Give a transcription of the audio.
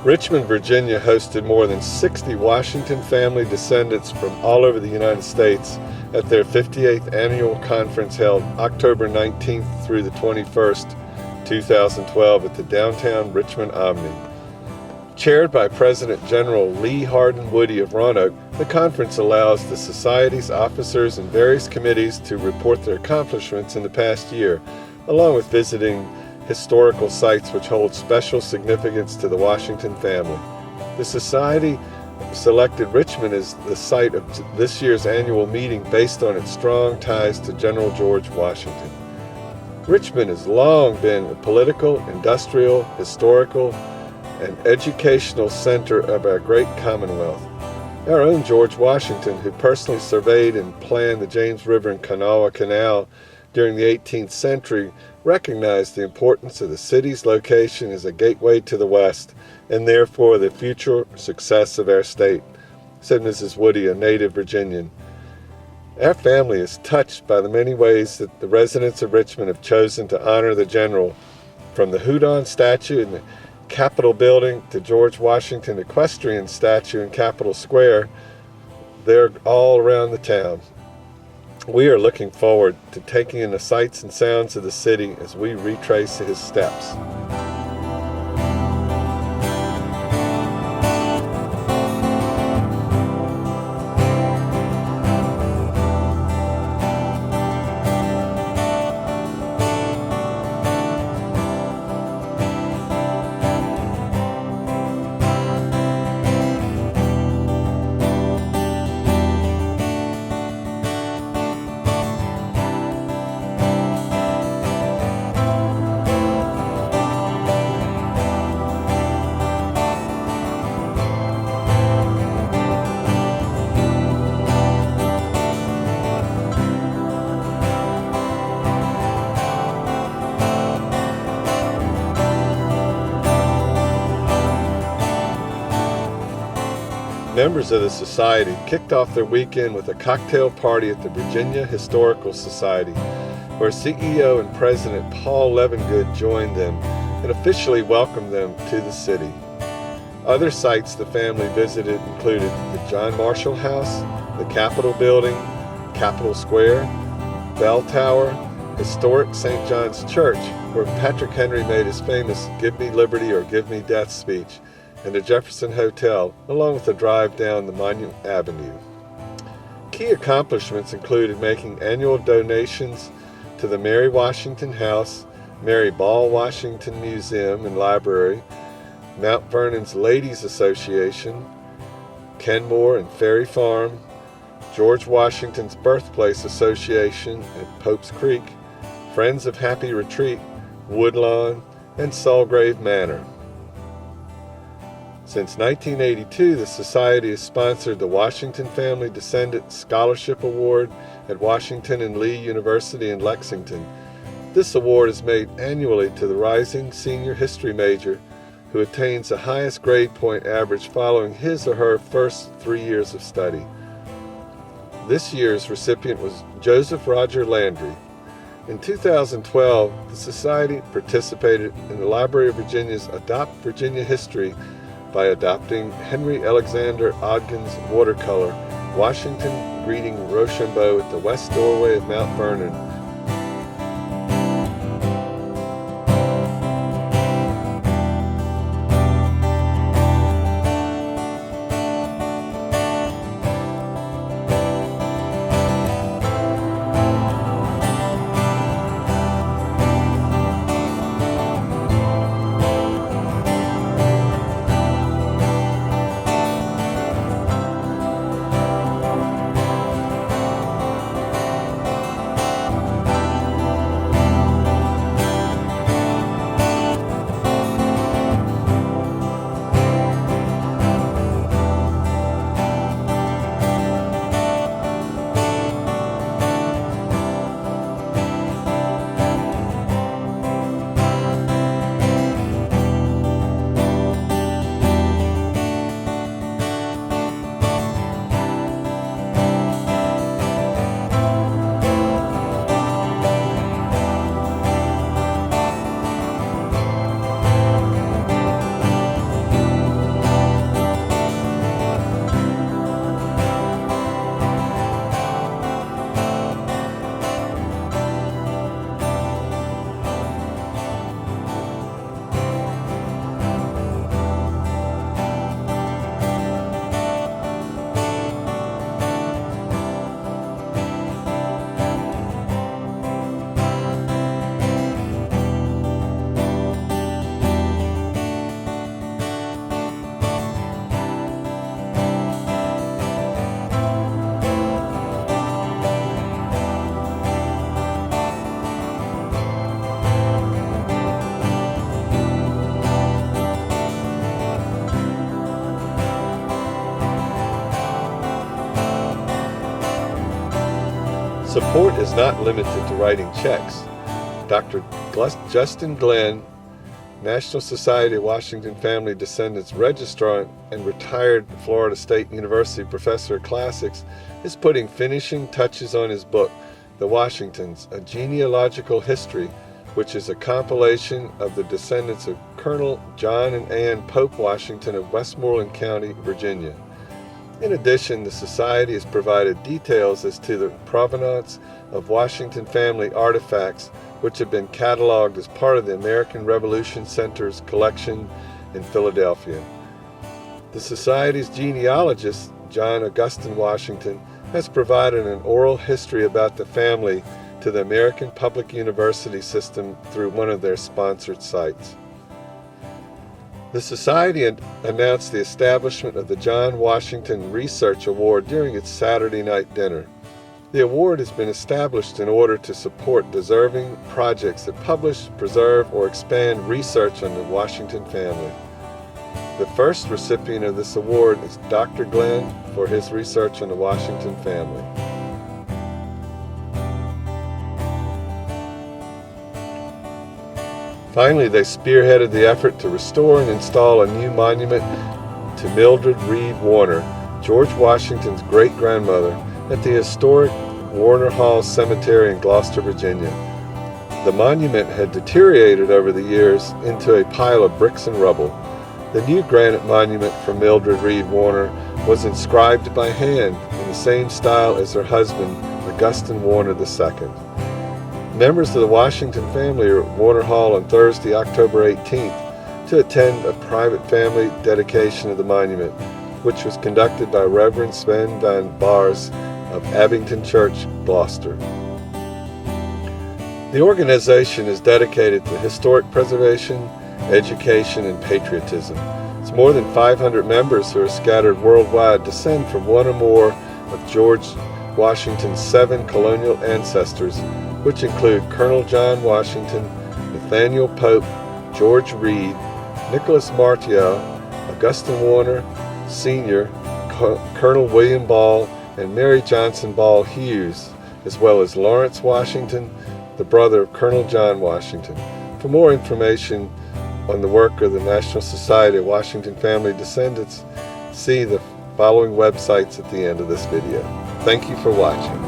Richmond, Virginia hosted more than 60 Washington family descendants from all over the United States at their 58th annual conference held October 19th through the 21st, 2012 at the downtown Richmond Omni. Chaired by President General Lee Hardin Woody of Roanoke, the conference allows the Society's officers and various committees to report their accomplishments in the past year, along with visiting historical sites which hold special significance to the Washington family. The Society selected Richmond as the site of this year's annual meeting based on its strong ties to General George Washington. Richmond has long been a political, industrial, historical, and educational center of our great Commonwealth. Our own George Washington, who personally surveyed and planned the James River and Kanawha Canal during the 18th century, recognized the importance of the city's location as a gateway to the West and therefore the future success of our state, said Mrs. Woody, a native Virginian. Our family is touched by the many ways that the residents of Richmond have chosen to honor the general, from the Houdon statue in the Capitol building to George Washington equestrian statue in Capitol Square. They're all around the town. We are looking forward to taking in the sights and sounds of the city as we retrace his steps. Members of the Society kicked off their weekend with a cocktail party at the Virginia Historical Society, where CEO and President Paul Levengood joined them and officially welcomed them to the city. Other sites the family visited included the John Marshall House, the Capitol Building, Capitol Square, Bell Tower, historic St. John's Church, where Patrick Henry made his famous "Give me liberty or give me death" speech, and the Jefferson Hotel, along with a drive down the Monument Avenue. Key accomplishments included making annual donations to the Mary Washington House, Mary Ball Washington Museum and Library, Mount Vernon's Ladies Association, Kenmore and Ferry Farm, George Washington's Birthplace Association at Pope's Creek, Friends of Happy Retreat, Woodlawn, and Sulgrave Manor. Since 1982, the Society has sponsored the Washington Family Descendant Scholarship Award at Washington and Lee University in Lexington. This award is made annually to the rising senior history major who attains the highest grade point average following his or her first 3 years of study. This year's recipient was Joseph Roger Landry. In 2012, the Society participated in the Library of Virginia's Adopt Virginia History by adopting Henry Alexander Ogden's watercolor, Washington Greeting Rochambeau at the west doorway of Mount Vernon. Support is not limited to writing checks. Dr. Justin Glenn, National Society of Washington Family Descendants Registrar and retired Florida State University professor of classics, is putting finishing touches on his book, The Washingtons, A Genealogical History, which is a compilation of the descendants of Colonel John and Ann Pope Washington of Westmoreland County, Virginia. In addition, the Society has provided details as to the provenance of Washington family artifacts which have been cataloged as part of the American Revolution Center's collection in Philadelphia. The Society's genealogist, John Augustine Washington, has provided an oral history about the family to the American Public University system through one of their sponsored sites. The Society announced the establishment of the John Washington Research Award during its Saturday night dinner. The award has been established in order to support deserving projects that publish, preserve, or expand research on the Washington family. The first recipient of this award is Dr. Glenn for his research on the Washington family. Finally, they spearheaded the effort to restore and install a new monument to Mildred Reed Warner, George Washington's great-grandmother, at the historic Warner Hall Cemetery in Gloucester, Virginia. The monument had deteriorated over the years into a pile of bricks and rubble. The new granite monument for Mildred Reed Warner was inscribed by hand in the same style as her husband, Augustine Warner II. Members of the Washington family are at Warner Hall on Thursday, October 18th, to attend a private family dedication of the monument, which was conducted by Reverend Sven van Bars of Abington Church, Gloucester. The organization is dedicated to historic preservation, education, and patriotism. Its more than 500 members who are scattered worldwide descend from one or more of George Washington's 7 colonial ancestors, which include Colonel John Washington, Nathaniel Pope, George Reed, Nicholas Martial, Augustine Warner, Sr., Colonel William Ball, and Mary Johnson Ball Hughes, as well as Lawrence Washington, the brother of Colonel John Washington. For more information on the work of the National Society of Washington Family Descendants, see the following websites at the end of this video. Thank you for watching.